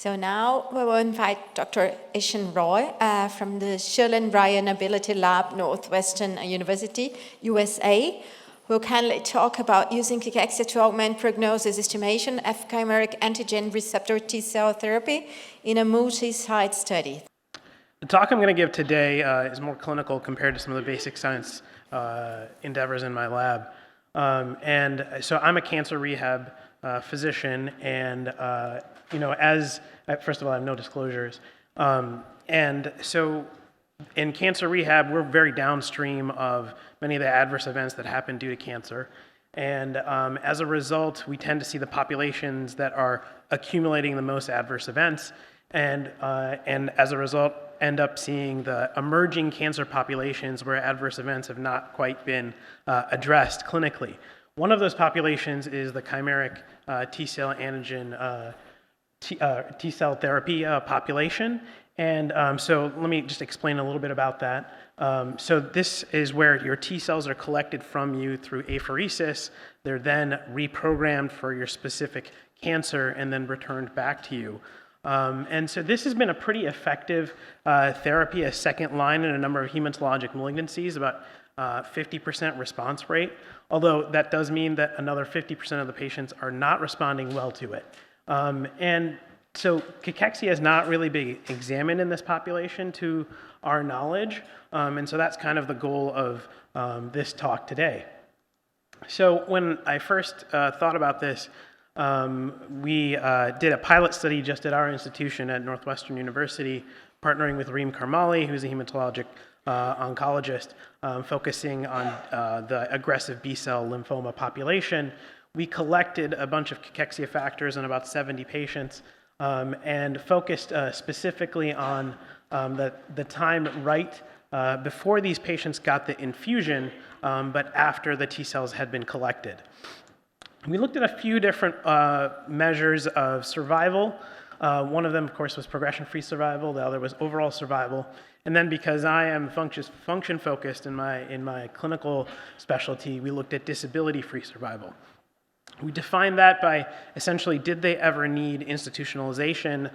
So now we will invite Dr. Ishan Roy from the Sherlin Ryan Ability Lab, Northwestern University, USA, who will kindly talk about using Cachexia to augment prognosis estimation of chimeric antigen receptor T-cell therapy in a multi-site study. The talk I'm going to give today is more clinical compared to some of the basic science endeavors in my lab. And so I'm a cancer rehab physician, and first of all, I have no disclosures. And so in cancer rehab, we're very downstream of many of the adverse events that happen due to cancer. And as a result, we tend to see the populations that are accumulating the most adverse events. And as a result, end up seeing the emerging cancer populations where adverse events have not quite been addressed clinically. One of those populations is the chimeric T-cell antigen T-cell therapy population. And so let me just explain a little bit about that. So this is where your T-cells are collected from you through apheresis. They're then reprogrammed for your specific cancer and then returned back to you. And so this has been a pretty effective therapy, a second line in a number of hematologic malignancies, about 50% response rate, although that does mean that another 50% of the patients are not responding well to it. And so Cachexia has not really been examined in this population to our knowledge, and so that's kind of the goal of this talk today. So when I first thought about this, we did a pilot study just at our institution at Northwestern University, partnering with Reem Karmali, who's a hematologic oncologist, focusing on the aggressive B-cell lymphoma population. We collected a bunch of cachexia factors in about 70 patients and focused specifically on the time right before these patients got the infusion, but after the T-cells had been collected. We looked at a few different measures of survival. One of them, of course, was progression-free survival. The other was overall survival. And then because I am function-focused in my clinical specialty, we looked at disability-free survival. We defined that by essentially, did they ever need institutionalization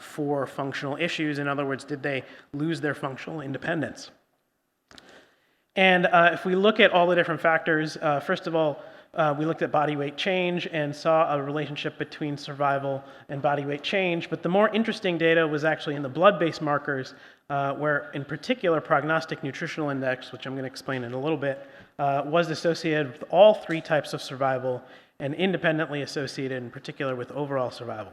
for functional issues? In other words, did they lose their functional independence? And if we look at all the different factors, first of all, we looked at body weight change and saw a relationship between survival and body weight change. But the more interesting data was actually in the blood-based markers, where in particular prognostic nutritional index, which I'm going to explain in a little bit, was associated with all three types of survival and independently associated in particular with overall survival.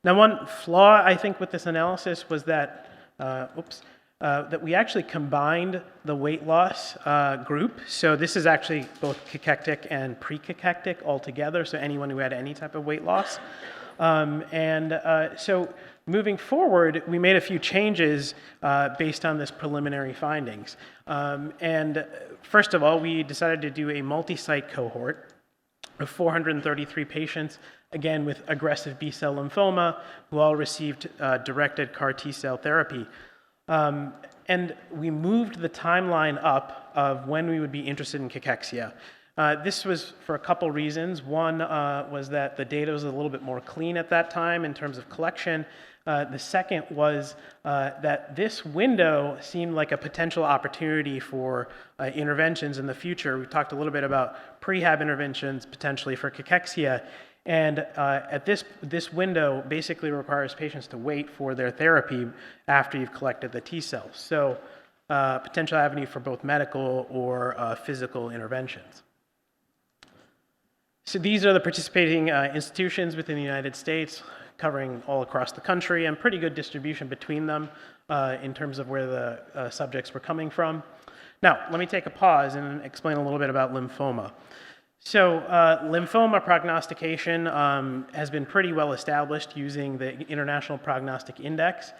Now, one flaw, I think, with this analysis was that, that we actually combined the weight loss group. So this is actually both cachectic and pre-cachectic altogether, so anyone who had any type of weight loss. So moving forward, we made a few changes based on this preliminary findings. And first of all, we decided to do a multi-site cohort of 433 patients, again with aggressive B-cell lymphoma, who all received directed CAR T-cell therapy. And we moved the timeline up of when we would be interested in cachexia. This was for a couple reasons. One was that the data was a little bit more clean at that time in terms of collection. The second was that this window seemed like a potential opportunity for interventions in the future. We talked a little bit about prehab interventions potentially for cachexia. And at this window basically requires patients to wait for their therapy after you've collected the T cells. So potential avenue for both medical or physical interventions. So these are the participating institutions within the United States, covering all across the country, and pretty good distribution between them in terms of where the subjects were coming from. Now, let me take a pause and explain a little bit about lymphoma. So lymphoma prognostication has been pretty well established using the International Prognostic Index.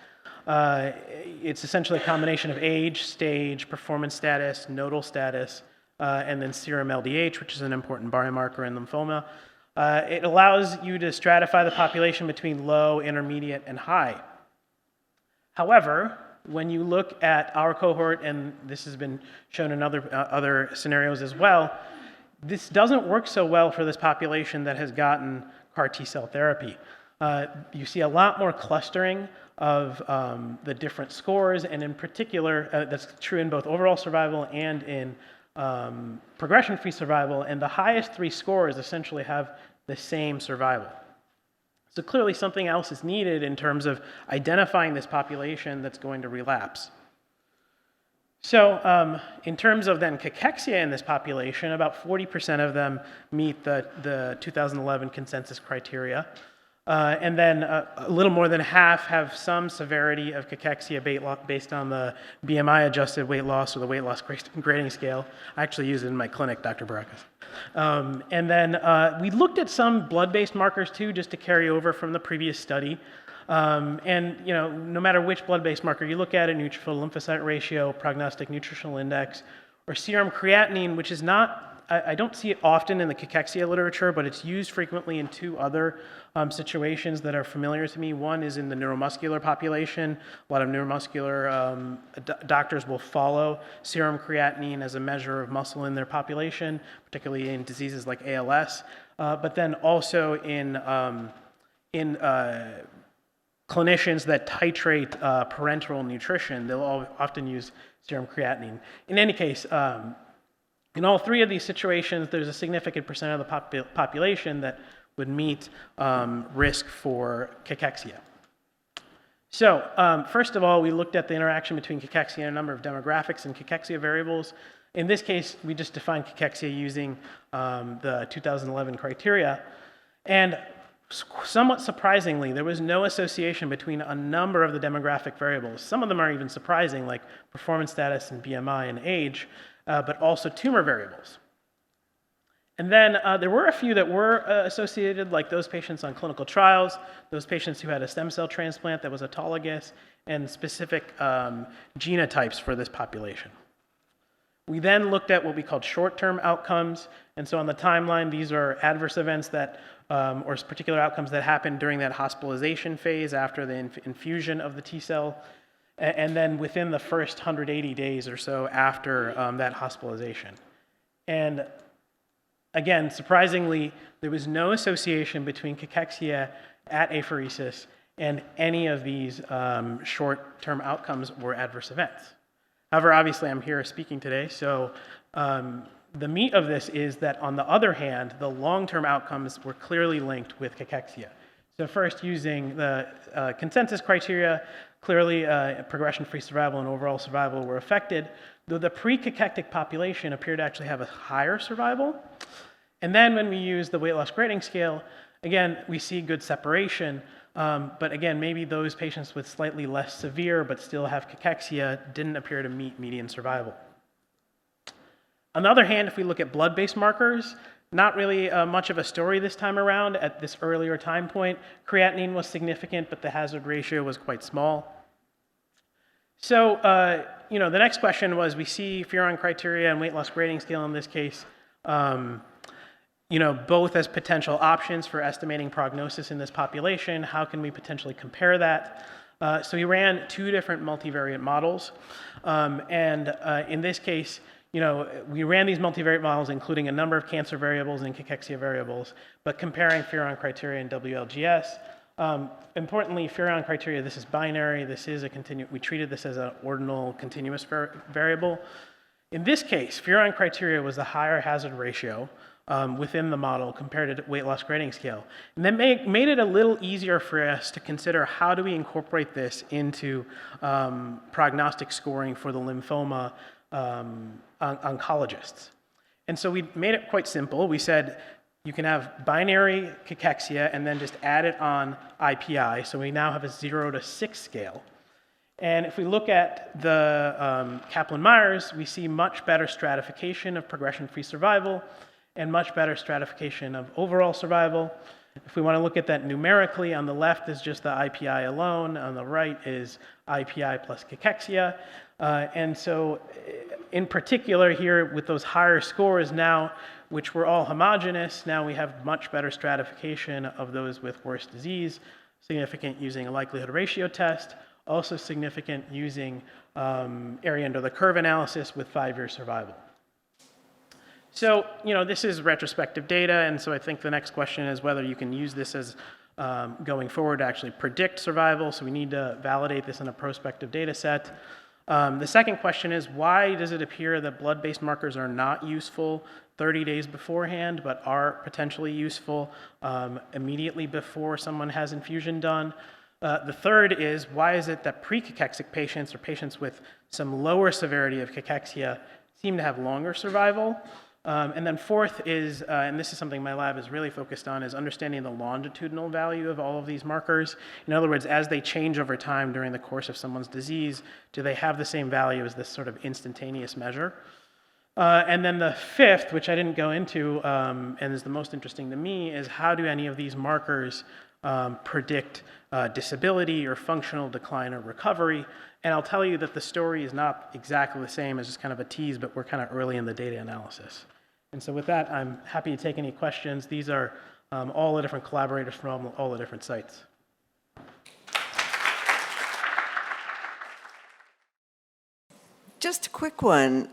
It's essentially a combination of age, stage, performance status, nodal status, and then serum LDH, which is an important biomarker in lymphoma. It allows you to stratify the population between low, intermediate, and high. However, when you look at our cohort, and this has been shown in other scenarios as well, this doesn't work so well for this population that has gotten CAR T-cell therapy. you see a lot more clustering of the different scores, and in particular, that's true in both overall survival and in progression-free survival, and the highest 3 scores essentially have the same survival. So clearly something else is needed in terms of identifying this population that's going to relapse. So in terms of then cachexia in this population, about 40% of them meet the 2011 consensus criteria. And then a little more than half have some severity of cachexia based on the BMI adjusted weight loss or the weight loss grading scale. I actually use it in my clinic, Dr. Barakas. And then we looked at some blood-based markers too, just to carry over from the previous study. And no matter which blood-based marker you look at, a neutrophil lymphocyte ratio, prognostic nutritional index, or serum creatinine, which is not, I don't see it often in the cachexia literature, but it's used frequently in 2 other situations that are familiar to me. One is in the neuromuscular population. A lot of neuromuscular doctors will follow serum creatinine as a measure of muscle in their population, particularly in diseases like ALS, but then also in clinicians that titrate parenteral nutrition, they'll often use serum creatinine. In any case, in all 3 of these situations, there's a significant percent of the population that would meet risk for cachexia. So first of all, we looked at the interaction between cachexia and a number of demographics and cachexia variables. In this case, we just defined cachexia using the 2011 criteria. And somewhat surprisingly, there was no association between a number of the demographic variables. Some of them are even surprising, like performance status and BMI and age, but also tumor variables. And then there were a few that were associated, like those patients on clinical trials, those patients who had a stem cell transplant that was autologous, and specific genotypes for this population. We then looked at what we called short-term outcomes. And so on the timeline, these are adverse events that, or particular outcomes that happened during that hospitalization phase after the infusion of the T cell, and then within the first 180 days or so after that hospitalization. And again, surprisingly, there was no association between cachexia at apheresis and any of these short-term outcomes or adverse events. However, obviously, I'm here speaking today, so the meat of this is that, on the other hand, the long-term outcomes were clearly linked with cachexia. So first, using the consensus criteria, clearly progression-free survival and overall survival were affected, though the pre-cachectic population appeared to actually have a higher survival. And then when we use the weight loss grading scale, again, we see good separation. But again, maybe those patients with slightly less severe but still have cachexia didn't appear to meet median survival. On the other hand, if we look at blood-based markers, not really much of a story this time around. At this earlier time point, creatinine was significant, but the hazard ratio was quite small. So, the next question was, we see furon criteria and weight loss grading scale in this case, both as potential options for estimating prognosis in this population. How can we potentially compare that? So we ran 2 different multivariate models. In this case, we ran these multivariate models, including a number of cancer variables and cachexia variables, but comparing furon criteria and WLGS. Importantly, furon criteria, this is binary. This is we treated this as an ordinal continuous variable. In this case, furon criteria was the higher hazard ratio within the model compared to weight loss grading scale. And that made it a little easier for us to consider, how do we incorporate this into prognostic scoring for the lymphoma oncologists. And so we made it quite simple. We said you can have binary cachexia and then just add it on IPI. So we now have a 0 to 6 scale. And if we look at the Kaplan-Meiers, we see much better stratification of progression-free survival and much better stratification of overall survival. If we want to look at that numerically, on the left is just the IPI alone. On the right is IPI plus cachexia. And so in particular here, with those higher scores now, which were all homogeneous, now we have much better stratification of those with worse disease, significant using a likelihood ratio test, also significant using area under the curve analysis with 5-year survival. So, this is retrospective data, and so I think the next question is whether you can use this as going forward to actually predict survival, so we need to validate this in a prospective data set. The second question is, why does it appear that blood-based markers are not useful 30 days beforehand, but are potentially useful immediately before someone has infusion done? The third is, why is it that pre-cachexic patients or patients with some lower severity of cachexia seem to have longer survival? And then fourth is, and this is something my lab is really focused on, is understanding the longitudinal value of all of these markers. In other words, as they change over time during the course of someone's disease, do they have the same value as this sort of instantaneous measure? And then the fifth, which I didn't go into and is the most interesting to me, is how do any of these markers predict disability or functional decline or recovery? And I'll tell you that the story is not exactly the same as just kind of a tease, but we're kind of early in the data analysis. And so with that, I'm happy to take any questions. These are all the different collaborators from all the different sites. Just a quick one.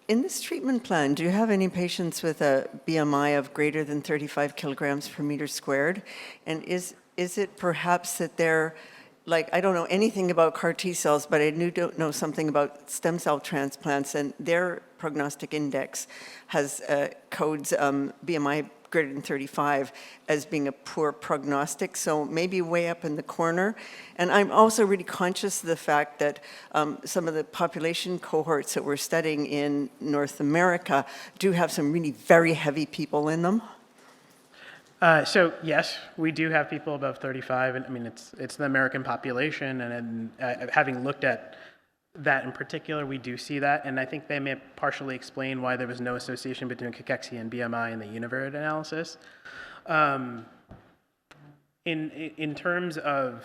In this treatment plan, do you have any patients with a BMI of greater than 35 kilograms per meter squared? And is it perhaps that they're, like, I don't know anything about CAR T cells, but I don't know something about stem cell transplants, and their prognostic index has codes BMI greater than 35 as being a poor prognostic, so maybe way up in the corner. And I'm also really conscious of the fact that some of the population cohorts that we're studying in North America do have some really very heavy people in them. So yes, we do have people above 35, and I mean it's the American population, and having looked at that in particular, we do see that, and I think they may partially explain why there was no association between cachexia and BMI in the univariate analysis. In terms of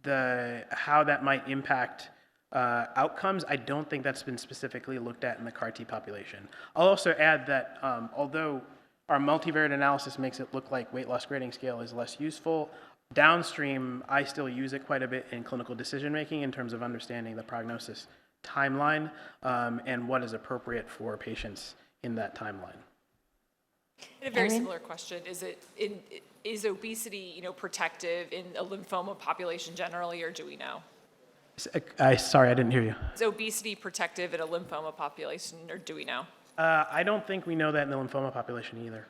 how that might impact outcomes, I don't think that's been specifically looked at in the CAR T population. I'll also add that although our multivariate analysis makes it look like weight loss grading scale is less useful, downstream, I still use it quite a bit in clinical decision making in terms of understanding the prognosis timeline and what is appropriate for patients in that timeline. And a very similar question: is obesity, protective in a lymphoma population generally, or do we know? Sorry, I didn't hear you. Is obesity protective in a lymphoma population, or do we know? I don't think we know that in the lymphoma population either.